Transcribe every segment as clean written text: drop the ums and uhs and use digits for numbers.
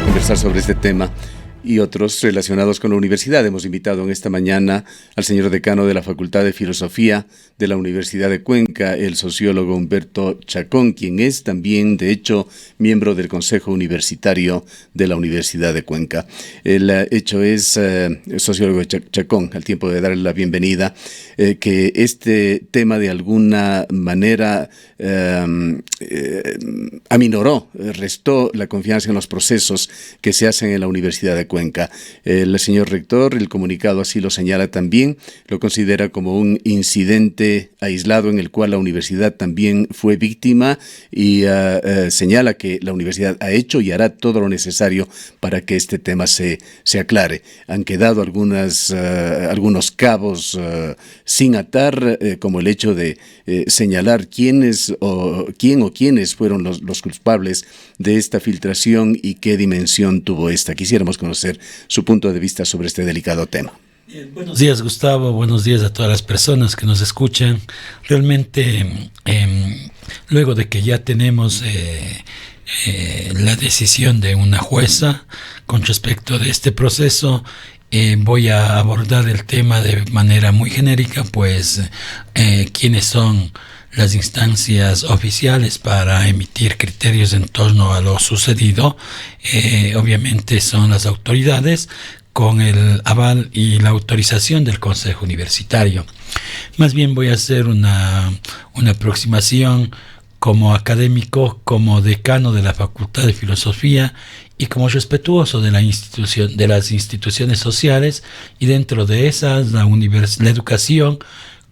conversar sobre este tema y otros relacionados con la universidad. Hemos invitado en esta mañana al señor decano de la Facultad de Filosofía de la Universidad de Cuenca, el sociólogo Humberto Chacón, quien es también, de hecho, miembro del Consejo Universitario de la Universidad de Cuenca. El hecho es, sociólogo Chacón, al tiempo de darle la bienvenida, que este tema de alguna manera aminoró, restó la confianza en los procesos que se hacen en la Universidad de Cuenca. El señor rector, el comunicado así lo señala también, lo considera como un incidente aislado en el cual la universidad también fue víctima y señala que la universidad ha hecho y hará todo lo necesario para que este tema se aclare. Han quedado algunos cabos sin atar, como el hecho de señalar quién o quiénes fueron los culpables de esta filtración y qué dimensión tuvo esta. Quisiéramos conocer su punto de vista sobre este delicado tema. Buenos días, Gustavo. Buenos días a todas las personas que nos escuchan. Realmente, luego de que ya tenemos la decisión de una jueza con respecto de este proceso, voy a abordar el tema de manera muy genérica, pues quiénes son las instancias oficiales para emitir criterios en torno a lo sucedido. Obviamente son las autoridades, con el aval y la autorización del Consejo Universitario. Más bien voy a hacer una aproximación como académico, como decano de la Facultad de Filosofía y como respetuoso de las instituciones sociales, y dentro de esas la educación,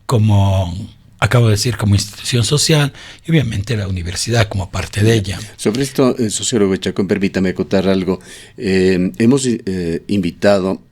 como acabo de decir, como institución social, y obviamente la universidad como parte de ella. Sobre esto, sociólogo Chacón, permítame acotar algo. Hemos invitado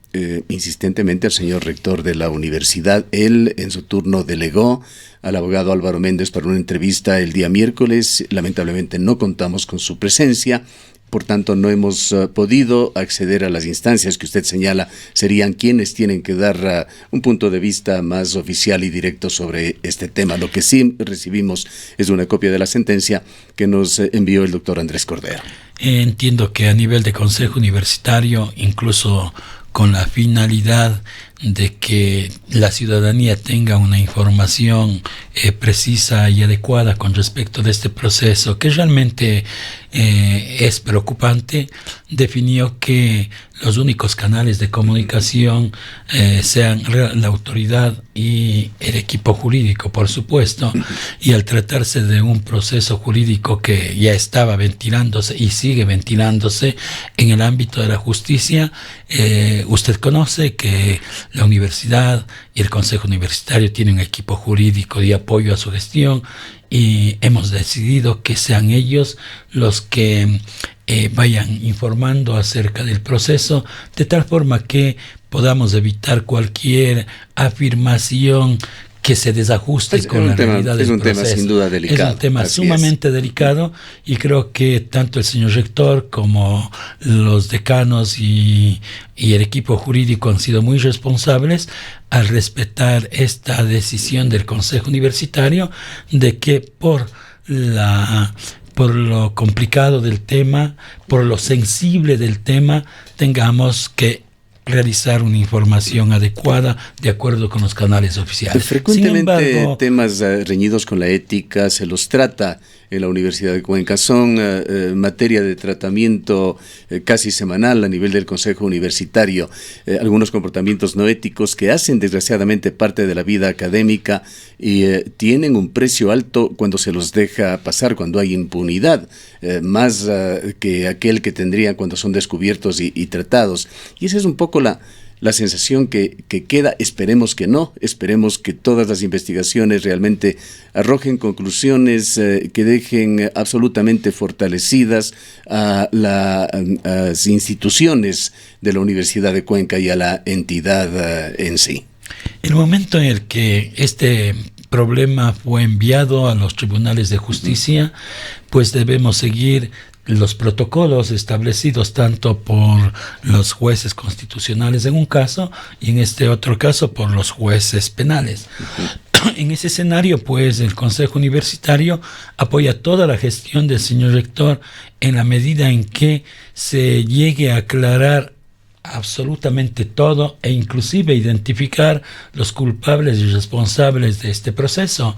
insistentemente al señor rector de la universidad. Él, en su turno, delegó al abogado Álvaro Méndez para una entrevista el día miércoles. Lamentablemente no contamos con su presencia. Por tanto, no hemos podido acceder a las instancias que usted señala serían quienes tienen que dar un punto de vista más oficial y directo sobre este tema. Lo que sí recibimos es una copia de la sentencia que nos envió el doctor Andrés Cordero. Entiendo que a nivel de Consejo Universitario, incluso con la finalidad de que la ciudadanía tenga una información precisa y adecuada con respecto de este proceso, que realmente es preocupante, definió que los únicos canales de comunicación sean la autoridad y el equipo jurídico, por supuesto, y al tratarse de un proceso jurídico que ya estaba ventilándose y sigue ventilándose en el ámbito de la justicia, usted conoce que la universidad y el Consejo Universitario tienen un equipo jurídico de apoyo a su gestión, y hemos decidido que sean ellos los que vayan informando acerca del proceso, de tal forma que podamos evitar cualquier afirmación que se desajuste con la realidad del proceso. Es un tema sin duda delicado. Es un tema sumamente delicado, y creo que tanto el señor rector como los decanos y el equipo jurídico han sido muy responsables al respetar esta decisión del Consejo Universitario de que por lo complicado del tema, por lo sensible del tema, tengamos que realizar una información adecuada de acuerdo con los canales oficiales. Frecuentemente, sin embargo, temas reñidos con la ética se los trata en la Universidad de Cuenca. Son materia de tratamiento casi semanal a nivel del Consejo Universitario. Algunos comportamientos no éticos que hacen desgraciadamente parte de la vida académica y tienen un precio alto cuando se los deja pasar, cuando hay impunidad, más que aquel que tendrían cuando son descubiertos y tratados. Y esa es un poco la sensación que queda. Esperemos que no, esperemos que todas las investigaciones realmente arrojen conclusiones que dejen absolutamente fortalecidas a las instituciones de la Universidad de Cuenca y a la entidad en sí. El momento en el que este problema fue enviado a los tribunales de justicia, pues debemos seguir los protocolos establecidos tanto por los jueces constitucionales en un caso y en este otro caso por los jueces penales. En ese escenario, pues, el Consejo Universitario apoya toda la gestión del señor rector en la medida en que se llegue a aclarar absolutamente todo e inclusive identificar los culpables y responsables de este proceso.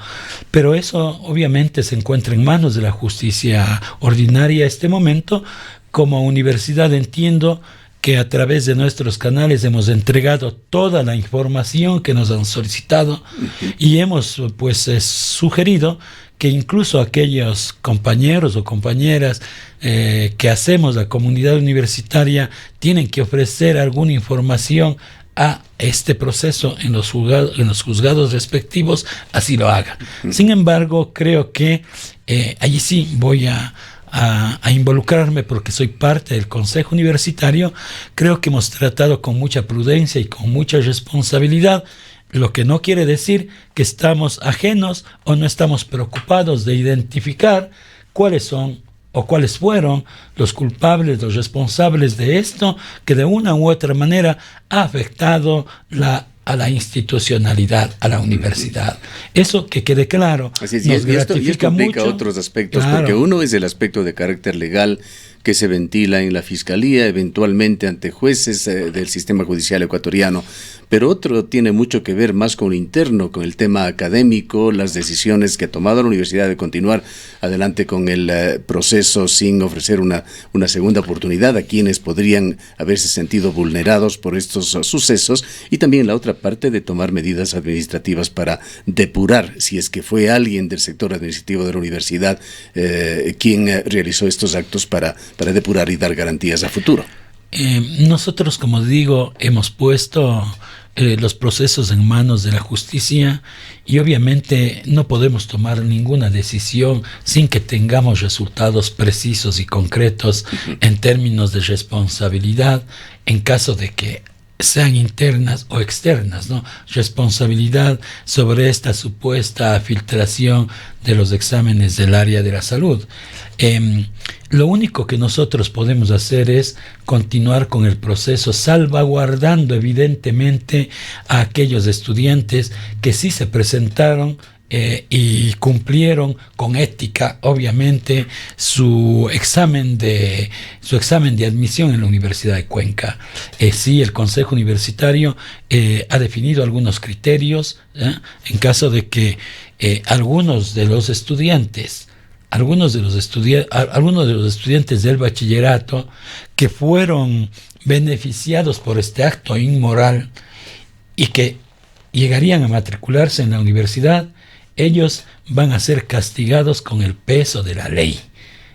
Pero eso obviamente se encuentra en manos de la justicia ordinaria a este momento. Como universidad entiendo que a través de nuestros canales hemos entregado toda la información que nos han solicitado y hemos pues sugerido que incluso aquellos compañeros o compañeras que hacemos la comunidad universitaria tienen que ofrecer alguna información a este proceso en los juzgados respectivos, así lo hagan. Sin embargo, creo que allí sí voy a involucrarme porque soy parte del Consejo Universitario. Creo que hemos tratado con mucha prudencia y con mucha responsabilidad, lo que no quiere decir que estamos ajenos o no estamos preocupados de identificar cuáles son o cuáles fueron los culpables, los responsables de esto, que de una u otra manera ha afectado a la institucionalidad, a la universidad. Eso que quede claro. Así es, nos y esto implica mucho. Otros aspectos, Claro. Porque uno es el aspecto de carácter legal que se ventila en la Fiscalía, eventualmente ante jueces del sistema judicial ecuatoriano, pero otro tiene mucho que ver más con lo interno, con el tema académico, las decisiones que ha tomado la universidad de continuar adelante con el proceso sin ofrecer una segunda oportunidad a quienes podrían haberse sentido vulnerados por estos sucesos, y también la otra parte de tomar medidas administrativas para depurar si es que fue alguien del sector administrativo de la universidad quien realizó estos actos para depurar y dar garantías a futuro. Nosotros, como digo, hemos puesto los procesos en manos de la justicia y obviamente no podemos tomar ninguna decisión sin que tengamos resultados precisos y concretos en términos de responsabilidad en caso de que sean internas o externas, ¿no? Responsabilidad sobre esta supuesta filtración de los exámenes del área de la salud. Lo único que nosotros podemos hacer es continuar con el proceso, salvaguardando evidentemente a aquellos estudiantes que sí se presentaron y cumplieron con ética, obviamente, su examen de admisión en la Universidad de Cuenca. Sí, el Consejo Universitario ha definido algunos criterios en caso de que algunos de los estudiantes del bachillerato que fueron beneficiados por este acto inmoral y que llegarían a matricularse en la universidad, ellos van a ser castigados con el peso de la ley.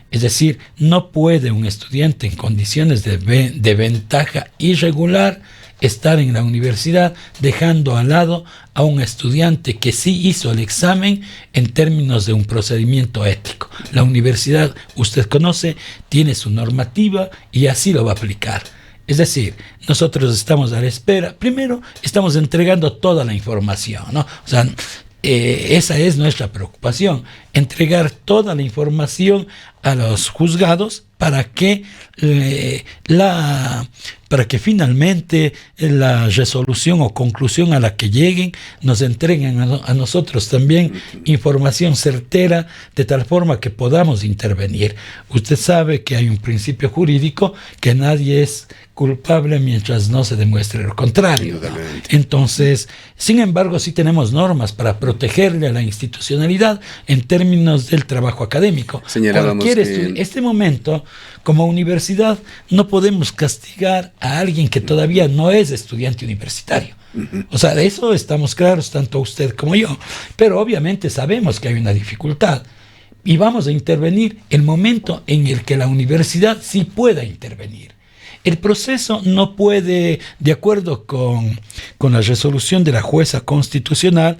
Es decir, no puede un estudiante en condiciones de ventaja irregular estar en la universidad dejando al lado a un estudiante que sí hizo el examen en términos de un procedimiento ético. La universidad, usted conoce, tiene su normativa y así lo va a aplicar. Es decir, nosotros estamos a la espera. Primero, estamos entregando toda la información, ¿no? O sea, esa es nuestra preocupación, entregar toda la información a los juzgados para que finalmente la resolución o conclusión a la que lleguen nos entreguen a nosotros también información certera, de tal forma que podamos intervenir. Usted sabe que hay un principio jurídico que nadie es culpable mientras no se demuestre lo contrario, ¿no? Entonces, sin embargo, sí tenemos normas para protegerle a la institucionalidad en términos del trabajo académico. En este momento, como universidad, no podemos castigar a alguien que todavía no es estudiante universitario. O sea, de eso estamos claros, tanto usted como yo. Pero obviamente sabemos que hay una dificultad y vamos a intervenir el momento en el que la universidad sí pueda intervenir. El proceso no puede, de acuerdo con la resolución de la jueza constitucional,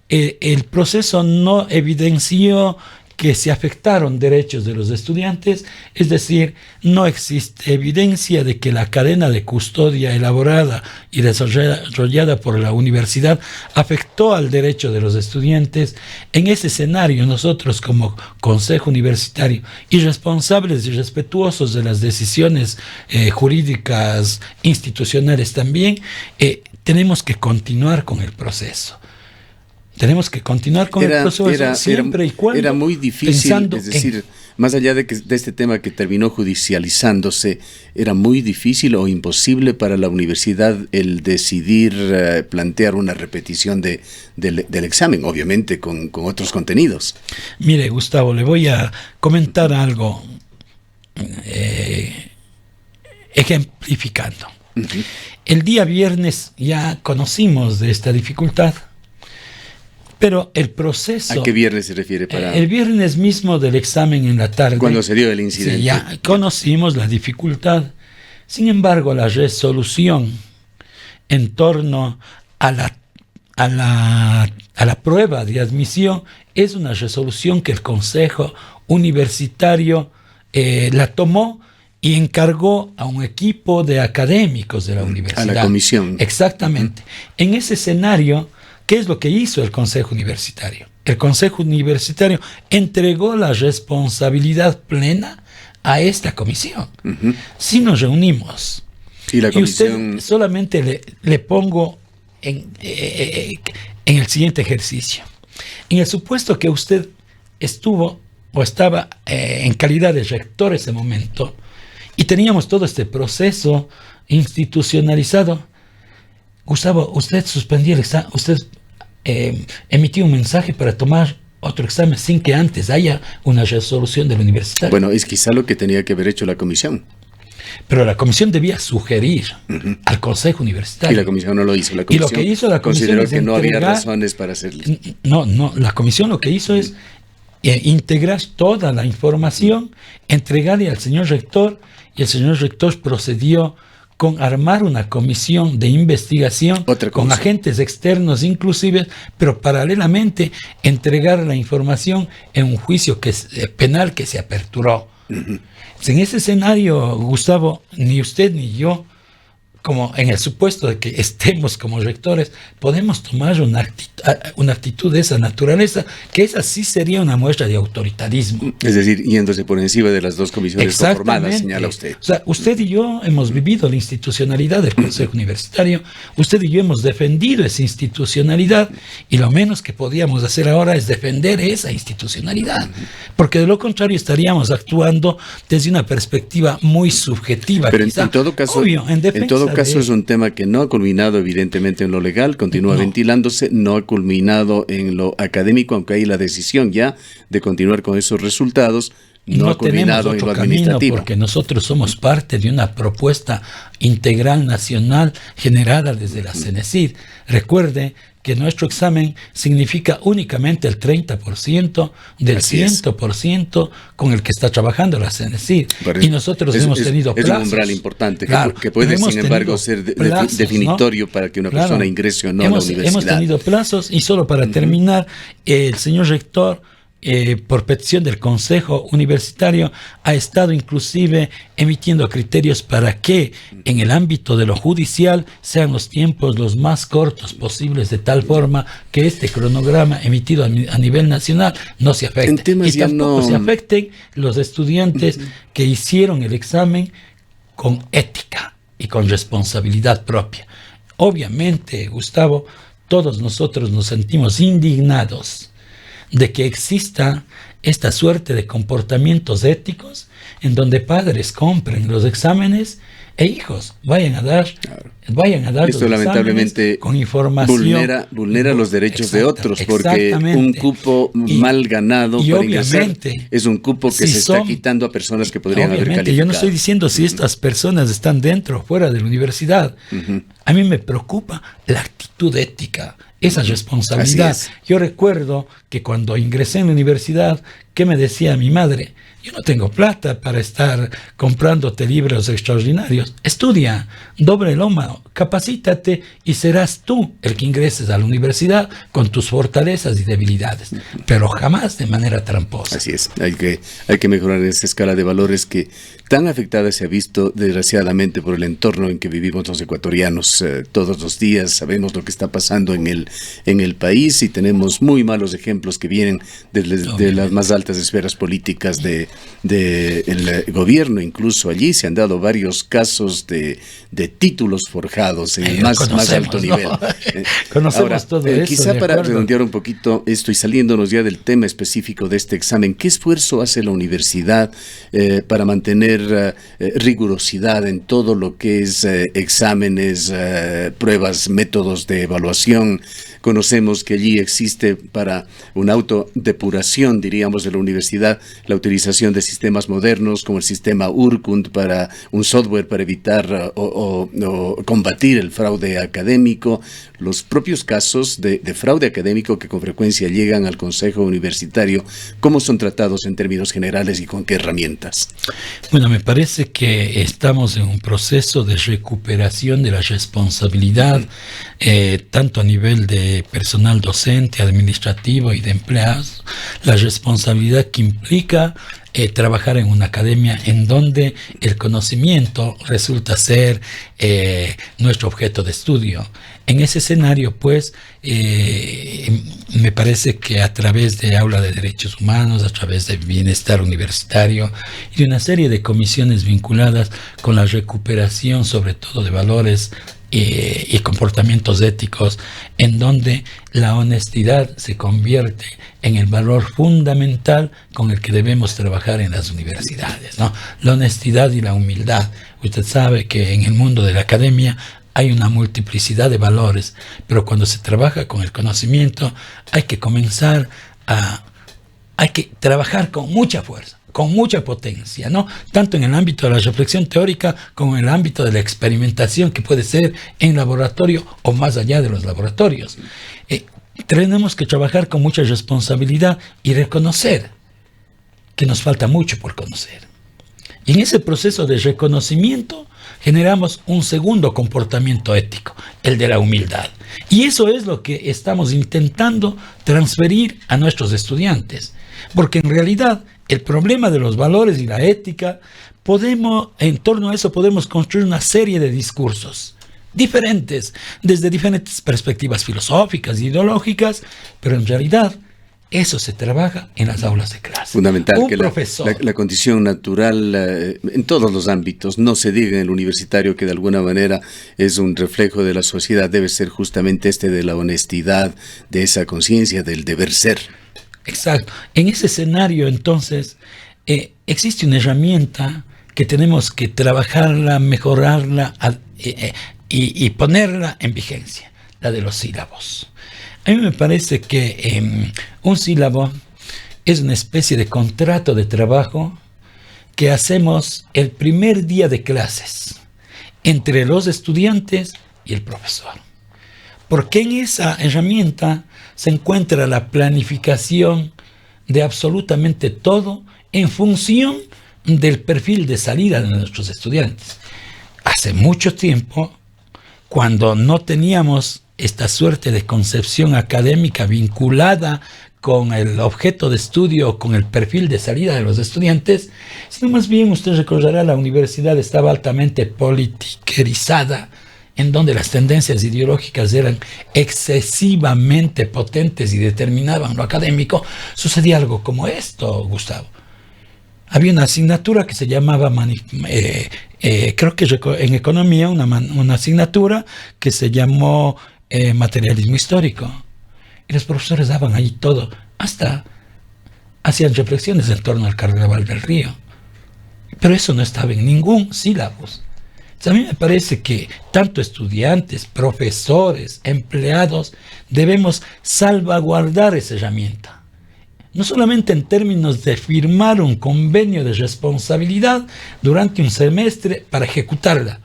el proceso no evidenció que se afectaron derechos de los estudiantes, es decir, no existe evidencia de que la cadena de custodia elaborada y desarrollada por la universidad afectó al derecho de los estudiantes. En ese escenario, nosotros como Consejo Universitario y responsables y respetuosos de las decisiones jurídicas institucionales también, tenemos que continuar con el proceso. Tenemos que continuar con el proceso siempre y cuando era muy difícil, es decir, más allá de este tema que terminó judicializándose, era muy difícil o imposible para la universidad el decidir plantear una repetición del examen, obviamente con otros contenidos. Mire, Gustavo, le voy a comentar algo ejemplificando. El día viernes ya conocimos de esta dificultad, pero el proceso... ¿A qué viernes se refiere? El viernes mismo del examen en la tarde. Cuando se dio el incidente. Sí, ya conocimos la dificultad. Sin embargo, la resolución en torno a la prueba de admisión es una resolución que el Consejo Universitario la tomó y encargó a un equipo de académicos de la universidad. A la comisión. Exactamente. En ese escenario, ¿qué es lo que hizo el Consejo Universitario? El Consejo Universitario entregó la responsabilidad plena a esta comisión. Si nos reunimos, y la comisión... usted solamente le pongo en el siguiente ejercicio. En el supuesto que usted estuvo o estaba en calidad de rector ese momento, y teníamos todo este proceso institucionalizado, Gustavo, usted suspendió el examen, usted emitió un mensaje para tomar otro examen sin que antes haya una resolución del universitario. Bueno, es quizá lo que tenía que haber hecho la comisión. Pero la comisión debía sugerir al Consejo Universitario. Y la comisión no lo hizo. La comisión y lo que hizo la comisión consideró que no había razones para hacerlo. No, la comisión lo que hizo es integrar toda la información, entregarle al señor rector, y el señor rector procedió con armar una comisión de investigación con agentes externos inclusive, pero paralelamente entregar la información en un juicio penal que se aperturó. En ese escenario, Gustavo, ni usted ni yo, como en el supuesto de que estemos como rectores, podemos tomar una actitud de esa naturaleza, que esa sí sería una muestra de autoritarismo. Es decir, yéndose por encima de las dos comisiones conformadas, señala usted. O sea, usted y yo hemos vivido la institucionalidad del Consejo Universitario, usted y yo hemos defendido esa institucionalidad, y lo menos que podíamos hacer ahora es defender esa institucionalidad, porque de lo contrario estaríamos actuando desde una perspectiva muy subjetiva. Pero en todo caso, obvio, en todo caso es un tema que no ha culminado evidentemente en lo legal, continúa ventilándose, no ha culminado en lo académico, aunque hay la decisión ya de continuar con esos resultados, no ha culminado en lo administrativo. Porque nosotros somos parte de una propuesta integral nacional generada desde la CENESID. Recuerde que nuestro examen significa únicamente el 30% del 100% con el que está trabajando la CENESID. Y nosotros hemos tenido plazos. Es un umbral importante, que puede sin embargo ser definitorio, ¿no?, para que una persona ingrese o no a la universidad. Hemos tenido plazos, y solo para terminar, el señor rector, por petición del Consejo Universitario, ha estado inclusive emitiendo criterios para que en el ámbito de lo judicial sean los tiempos los más cortos posibles, de tal forma que este cronograma emitido a nivel nacional no se afecte. Y tampoco se afecten los estudiantes que hicieron el examen con ética y con responsabilidad propia. Obviamente, Gustavo, todos nosotros nos sentimos indignados de que exista esta suerte de comportamientos éticos en donde padres compren los exámenes e hijos vayan a dar esto lamentablemente con información, vulnera los derechos de otros, porque un cupo mal ganado para ingresar es un cupo que se está quitando a personas que podrían haber calificado. Yo no estoy diciendo si estas personas están dentro o fuera de la universidad. A mí me preocupa la actitud ética, esa responsabilidad. Yo recuerdo que cuando ingresé en la universidad, ¿qué me decía mi madre? Yo no tengo plata para estar comprándote libros extraordinarios. Estudia, doble el lomo, capacítate y serás tú el que ingreses a la universidad con tus fortalezas y debilidades, pero jamás de manera tramposa. Así es, hay que mejorar esa escala de valores que tan afectada se ha visto desgraciadamente por el entorno en que vivimos los ecuatorianos. Todos los días sabemos lo que está pasando en el país, y tenemos muy malos ejemplos que vienen de las más altas altas esferas políticas del gobierno. Incluso allí se han dado varios casos de títulos forjados en el más alto nivel. Conocemos ahora, todo eso. Quizá para redondear un poquito esto y saliéndonos ya del tema específico de este examen, ¿qué esfuerzo hace la universidad para mantener rigurosidad en todo lo que es exámenes, pruebas, métodos de evaluación? Conocemos que allí existe para una autodepuración, diríamos, de la universidad, la utilización de sistemas modernos como el sistema Urkund, para un software para evitar o combatir el fraude académico. Los propios casos de fraude académico que con frecuencia llegan al Consejo Universitario, ¿cómo son tratados en términos generales y con qué herramientas? Bueno, me parece que estamos en un proceso de recuperación de la responsabilidad, tanto a nivel de personal docente, administrativo y de empleados, la responsabilidad que implica trabajar en una academia en donde el conocimiento resulta ser nuestro objeto de estudio. En ese escenario, pues, me parece que a través de Aula de Derechos Humanos, a través de Bienestar Universitario y de una serie de comisiones vinculadas con la recuperación, sobre todo de valores y comportamientos éticos, en donde la honestidad se convierte en el valor fundamental con el que debemos trabajar en las universidades, ¿no? La honestidad y la humildad. Usted sabe que en el mundo de la academia hay una multiplicidad de valores, pero cuando se trabaja con el conocimiento hay que trabajar con mucha fuerza, con mucha potencia, ¿no? Tanto en el ámbito de la reflexión teórica como en el ámbito de la experimentación, que puede ser en laboratorio o más allá de los laboratorios. Tenemos que trabajar con mucha responsabilidad y reconocer que nos falta mucho por conocer. Y en ese proceso de reconocimiento generamos un segundo comportamiento ético, el de la humildad. Y eso es lo que estamos intentando transferir a nuestros estudiantes. Porque en realidad el problema de los valores y la ética, en torno a eso podemos construir una serie de discursos diferentes, desde diferentes perspectivas filosóficas e ideológicas, pero en realidad eso se trabaja en las aulas de clase. Fundamental que la condición natural en todos los ámbitos, no se diga en el universitario, que de alguna manera es un reflejo de la sociedad, debe ser justamente de la honestidad, de esa conciencia, del deber ser. Exacto. En ese escenario, entonces, existe una herramienta que tenemos que trabajarla, mejorarla y ponerla en vigencia, la de los sílabos. A mí me parece que un sílabo es una especie de contrato de trabajo que hacemos el primer día de clases entre los estudiantes y el profesor. Porque en esa herramienta se encuentra la planificación de absolutamente todo en función del perfil de salida de nuestros estudiantes. Hace mucho tiempo, cuando no teníamos esta suerte de concepción académica vinculada con el objeto de estudio, con el perfil de salida de los estudiantes, sino más bien, usted recordará, la universidad estaba altamente politiquerizada, en donde las tendencias ideológicas eran excesivamente potentes y determinaban lo académico. Sucedía algo como esto, Gustavo. Había una asignatura que se llamaba, creo que en economía, una asignatura que se llamó materialismo histórico. Y los profesores daban ahí todo, hasta hacían reflexiones en torno al Carnaval del Río. Pero eso no estaba en ningún sílabus. A mí me parece que tanto estudiantes, profesores, empleados, debemos salvaguardar esa herramienta. No solamente en términos de firmar un convenio de responsabilidad durante un semestre para ejecutarla,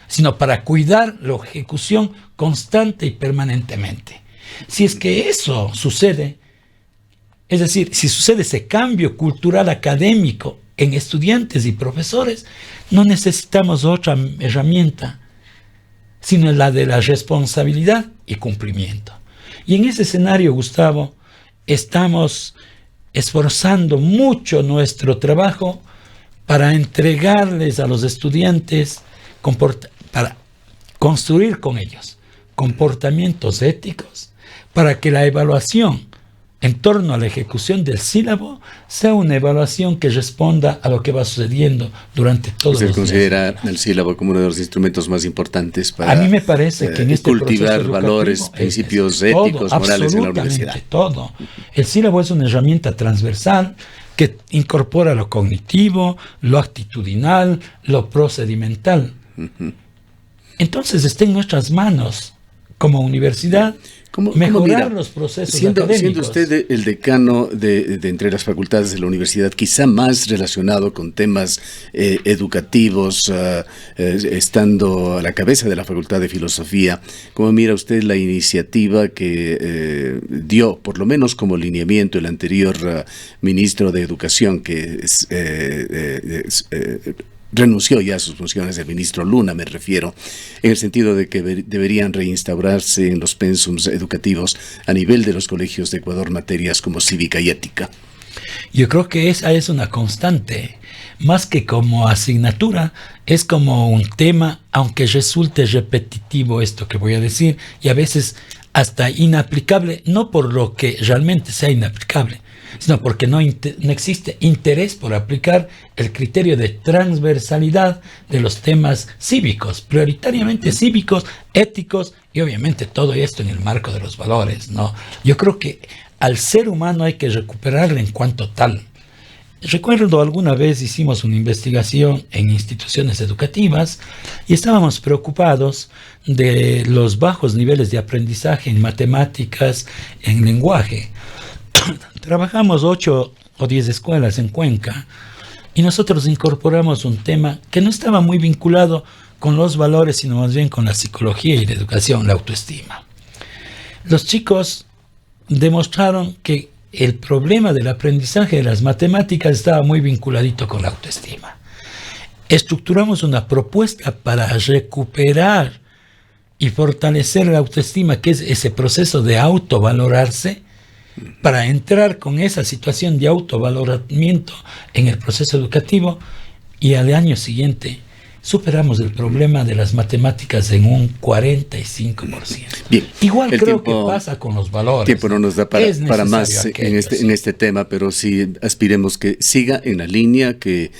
sino para cuidar la ejecución constante y permanentemente. Si es que eso sucede, es decir, si sucede ese cambio cultural académico en estudiantes y profesores, no necesitamos otra herramienta, sino la de la responsabilidad y cumplimiento. Y en ese escenario, Gustavo, estamos esforzando mucho nuestro trabajo para entregarles a los estudiantes, para construir con ellos comportamientos éticos, para que la evaluación en torno a la ejecución del sílabo sea una evaluación que responda a lo que va sucediendo durante todos los días. ¿Usted considera el sílabo como uno de los instrumentos más importantes para a mí me parece que en este cultivar valores, principios éticos, morales en la universidad? Todo. El sílabo es una herramienta transversal que incorpora lo cognitivo, lo actitudinal, lo procedimental. Entonces está en nuestras manos como universidad mejorar los procesos académicos. Siendo usted el decano de entre las facultades de la universidad, quizá más relacionado con temas educativos, estando a la cabeza de la Facultad de Filosofía, ¿cómo mira usted la iniciativa que dio, por lo menos como lineamiento, el anterior ministro de Educación, que renunció ya a sus funciones, el ministro Luna me refiero, en el sentido de que deberían reinstaurarse en los pensums educativos a nivel de los colegios de Ecuador materias como cívica y ética? Yo creo que esa es una constante, más que como asignatura, es como un tema, aunque resulte repetitivo esto que voy a decir, y a veces hasta inaplicable, no por lo que realmente sea inaplicable, sino porque no existe interés por aplicar el criterio de transversalidad de los temas cívicos, prioritariamente cívicos, éticos, y obviamente todo esto en el marco de los valores, ¿no? Yo creo que al ser humano hay que recuperarle en cuanto tal. Recuerdo alguna vez hicimos una investigación en instituciones educativas y estábamos preocupados de los bajos niveles de aprendizaje en matemáticas, en lenguaje. Trabajamos 8 o 10 escuelas en Cuenca y nosotros incorporamos un tema que no estaba muy vinculado con los valores, sino más bien con la psicología y la educación, la autoestima. Los chicos demostraron que el problema del aprendizaje de las matemáticas estaba muy vinculadito con la autoestima. Estructuramos una propuesta para recuperar y fortalecer la autoestima, que es ese proceso de autovalorarse, para entrar con esa situación de autovaloramiento en el proceso educativo, y al año siguiente superamos el problema de las matemáticas en un 45%. Bien, igual creo que pasa con los valores. El tiempo no nos da para más en este tema, pero sí aspiremos que siga en la línea que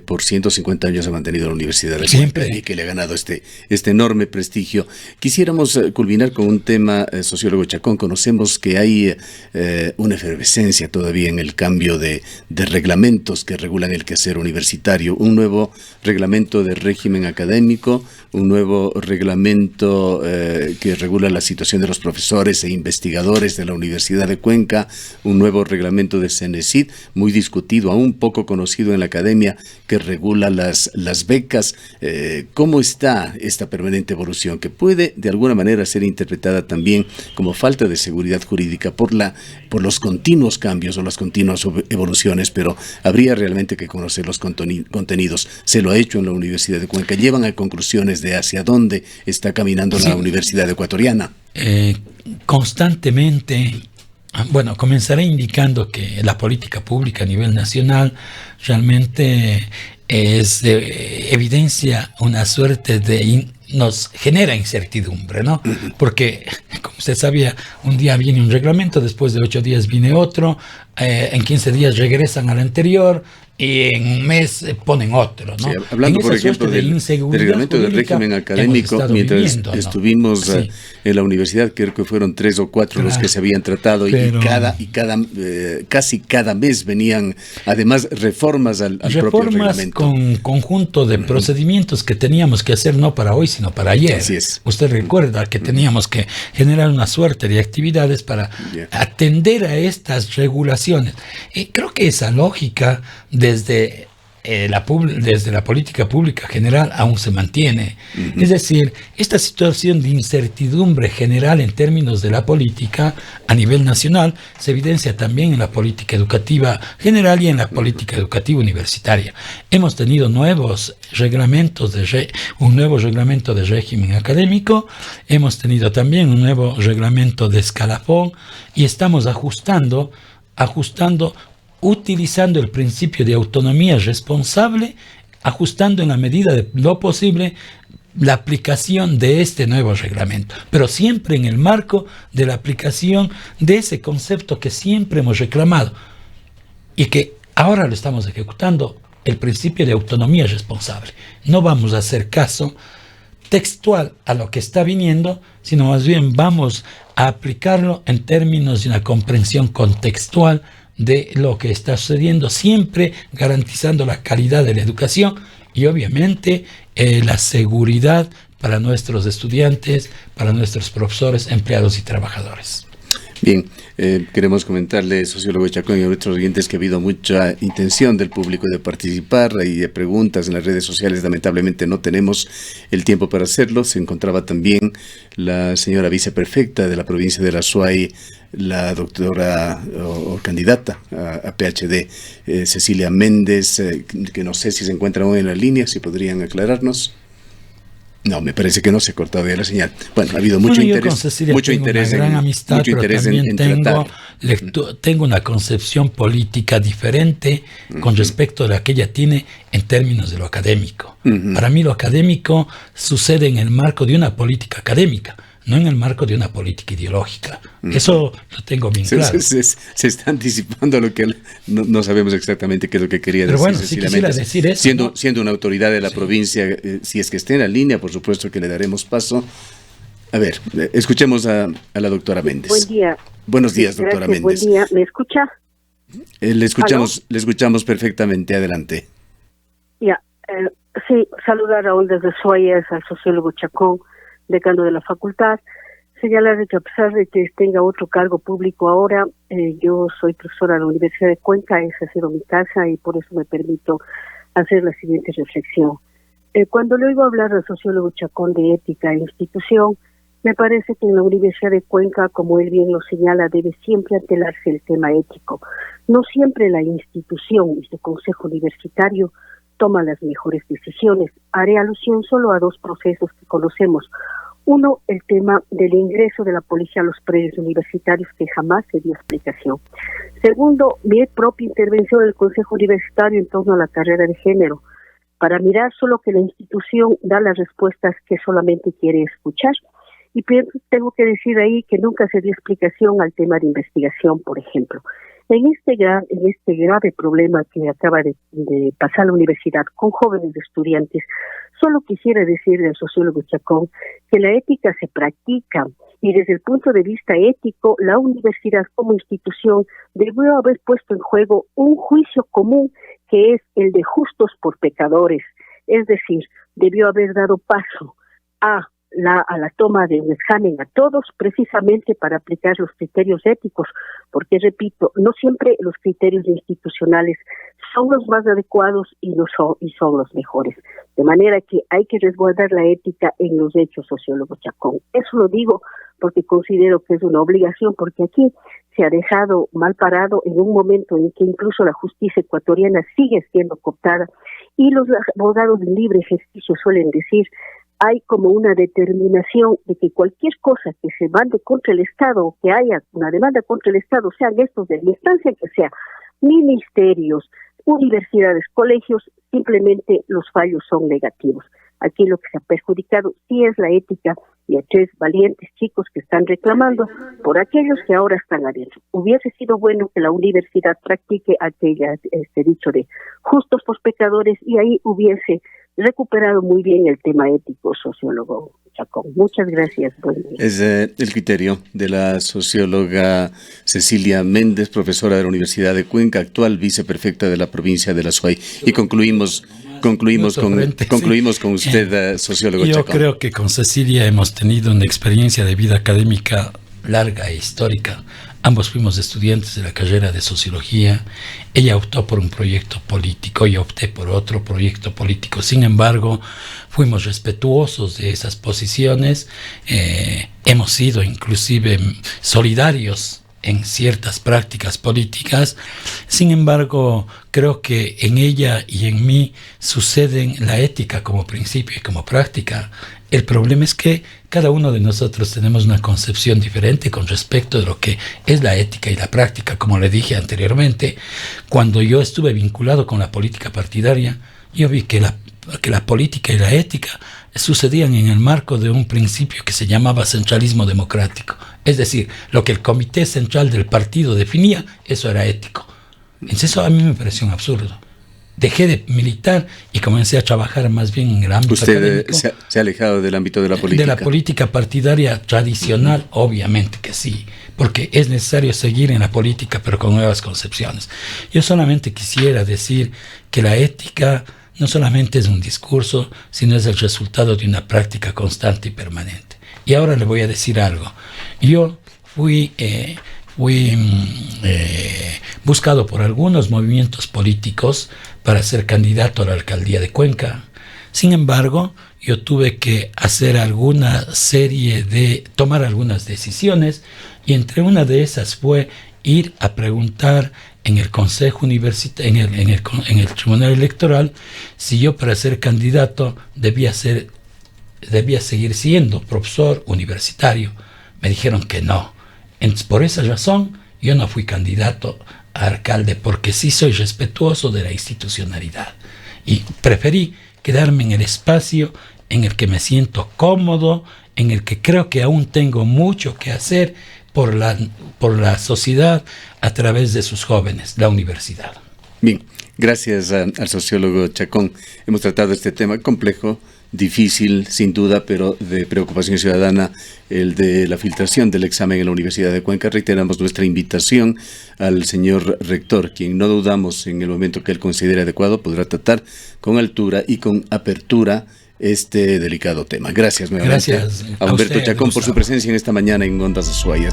por 150 años ha mantenido la Universidad de Cuenca y que le ha ganado este enorme prestigio. Quisiéramos culminar con un tema, sociólogo Chacón. Conocemos que hay una efervescencia todavía en el cambio de reglamentos que regulan el quehacer universitario, un nuevo reglamento de régimen académico, un nuevo reglamento que regula la situación de los profesores e investigadores de la Universidad de Cuenca, un nuevo reglamento de CENESID, muy discutido, aún poco conocido en la academia, que regula las becas. ¿Cómo está esta permanente evolución, que puede de alguna manera ser interpretada también como falta de seguridad jurídica por los continuos cambios o las continuas evoluciones, pero habría realmente que conocer los contenidos? Se lo ha hecho en la Universidad de Cuenca. ¿Llevan a conclusiones de hacia dónde está caminando la Universidad Ecuatoriana? Constantemente. Bueno, comenzaré indicando que la política pública a nivel nacional realmente evidencia una suerte nos genera incertidumbre, ¿no? Porque, como usted sabía, un día viene un reglamento, después de 8 días viene otro, en 15 días regresan al anterior, y en un mes ponen otro, ¿no? Sí, hablando, por ejemplo, del reglamento del régimen académico, mientras estuvimos en la universidad, creo que fueron 3 o 4 los que se habían tratado, pero, casi cada mes venían, además, reformas al propio reglamento. Con conjunto de procedimientos que teníamos que hacer no para hoy, sino para ayer. Así es. Usted recuerda que teníamos que generar una suerte de actividades para atender a estas regulaciones. Creo que esa lógica desde la política pública general aún se mantiene. Es decir, esta situación de incertidumbre general en términos de la política a nivel nacional se evidencia también en la política educativa general y en la política educativa universitaria. Hemos tenido nuevos reglamentos un nuevo reglamento de régimen académico, hemos tenido también un nuevo reglamento de escalafón y estamos ajustando utilizando el principio de autonomía responsable, ajustando en la medida de lo posible la aplicación de este nuevo reglamento, pero siempre en el marco de la aplicación de ese concepto que siempre hemos reclamado y que ahora lo estamos ejecutando, el principio de autonomía responsable. No vamos a hacer caso textual a lo que está viniendo, sino más bien vamos a aplicarlo en términos de una comprensión contextual de lo que está sucediendo, siempre garantizando la calidad de la educación y obviamente la seguridad para nuestros estudiantes, para nuestros profesores, empleados y trabajadores. Bien, queremos comentarle, sociólogo Chacón, y a nuestros oyentes que ha habido mucha intención del público de participar y de preguntas en las redes sociales. Lamentablemente no tenemos el tiempo para hacerlo. Se encontraba también la señora viceprefecta de la provincia de la Azuay, la doctora o candidata a PhD, Cecilia Méndez, que no sé si se encuentra hoy en la línea, si podrían aclararnos. No, me parece que no se ha cortado ya la señal. Bueno, ha habido mucho interés. Yo con Cecilia tengo una gran amistad, pero también tengo una concepción política diferente con respecto a la que ella tiene en términos de lo académico. Para mí lo académico sucede en el marco de una política académica, no en el marco de una política ideológica. Eso lo tengo bien claro. Se está anticipando lo que no sabemos exactamente qué es lo que quería decir. Pero bueno, sí quisiera decir eso. Siendo una autoridad de la provincia, si es que esté en la línea, por supuesto que le daremos paso. A ver, escuchemos a la doctora Méndez. Buen día. Buenos días, doctora Méndez. Buen día. ¿Me escucha? Le escuchamos perfectamente. Adelante. Ya, sí, saludar aún desde Suayas al sociólogo Chacón, decano de la facultad, señalar que a pesar de que tenga otro cargo público ahora, yo soy profesora de la Universidad de Cuenca, esa ha sido mi casa y por eso me permito hacer la siguiente reflexión. Cuando le oigo hablar al sociólogo Chacón de ética e institución, me parece que en la Universidad de Cuenca, como él bien lo señala, debe siempre antelarse el tema ético. No siempre la institución y su consejo universitario toma las mejores decisiones. Haré alusión solo a dos procesos que conocemos. Uno, el tema del ingreso de la policía a los predios universitarios, que jamás se dio explicación. Segundo, mi propia intervención en el Consejo Universitario en torno a la carrera de género, para mirar solo que la institución da las respuestas que solamente quiere escuchar. Y tengo que decir ahí que nunca se dio explicación al tema de investigación, por ejemplo. En este grave problema que acaba de pasar la universidad con jóvenes estudiantes, solo quisiera decirle al sociólogo Chacón que la ética se practica y desde el punto de vista ético, la universidad como institución debió haber puesto en juego un juicio común que es el de justos por pecadores, es decir, debió haber dado paso a la toma de un examen a todos, precisamente para aplicar los criterios éticos, porque, repito, no siempre los criterios institucionales son los más adecuados y son los mejores. De manera que hay que resguardar la ética en los hechos, sociólogo Chacón. Eso lo digo porque considero que es una obligación, porque aquí se ha dejado mal parado en un momento en que incluso la justicia ecuatoriana sigue siendo cooptada y los abogados de libre ejercicio suelen decir hay como una determinación de que cualquier cosa que se mande contra el Estado o que haya una demanda contra el Estado, sean estos de la instancia que sea, ministerios, universidades, colegios, simplemente los fallos son negativos. Aquí lo que se ha perjudicado sí es la ética y a tres valientes chicos que están reclamando por aquellos que ahora están adentro. Hubiese sido bueno que la universidad practique este dicho de justos por pecadores y ahí hubiese recuperado muy bien el tema ético, sociólogo Chacón. Muchas gracias. Buen día. Es el criterio de la socióloga Cecilia Méndez, profesora de la Universidad de Cuenca, actual viceprefecta de la provincia de la Azuay. Y concluimos con usted, sociólogo Chacón. Yo creo que con Cecilia hemos tenido una experiencia de vida académica larga e histórica. Ambos fuimos estudiantes de la carrera de sociología. Ella optó por un proyecto político, yo opté por otro proyecto político. Sin embargo, fuimos respetuosos de esas posiciones. Hemos sido inclusive solidarios en ciertas prácticas políticas. Sin embargo, creo que en ella y en mí suceden la ética como principio y como práctica. El problema es que cada uno de nosotros tenemos una concepción diferente con respecto de lo que es la ética y la práctica. Como le dije anteriormente, cuando yo estuve vinculado con la política partidaria, yo vi que que la política y la ética sucedían en el marco de un principio que se llamaba centralismo democrático. Es decir, lo que el comité central del partido definía, eso era ético. Entonces eso a mí me pareció un absurdo. Dejé de militar y comencé a trabajar más bien en el ámbito académico. ¿Usted se ha alejado del ámbito de la política? De la política partidaria tradicional, obviamente que sí, porque es necesario seguir en la política, pero con nuevas concepciones. Yo solamente quisiera decir que la ética no solamente es un discurso, sino es el resultado de una práctica constante y permanente. Y ahora le voy a decir algo. Yo fui buscado por algunos movimientos políticos para ser candidato a la alcaldía de Cuenca. Sin embargo, yo tuve que tomar algunas decisiones, y entre una de esas fue ir a preguntar en el Consejo Universitario, en el Tribunal Electoral, si yo para ser candidato debía seguir siendo profesor universitario. Me dijeron que no. Entonces, por esa razón, yo no fui candidato a alcalde, porque sí soy respetuoso de la institucionalidad. Y preferí quedarme en el espacio en el que me siento cómodo, en el que creo que aún tengo mucho que hacer por la sociedad a través de sus jóvenes, la universidad. Bien, gracias al sociólogo Chacón. Hemos tratado este tema complejo, difícil, sin duda, pero de preocupación ciudadana, el de la filtración del examen en la Universidad de Cuenca. Reiteramos nuestra invitación al señor rector, quien no dudamos en el momento que él considere adecuado podrá tratar con altura y con apertura este delicado tema. Gracias nuevamente. Gracias a Humberto Chacón por su presencia en esta mañana en Ondas Ushuaia.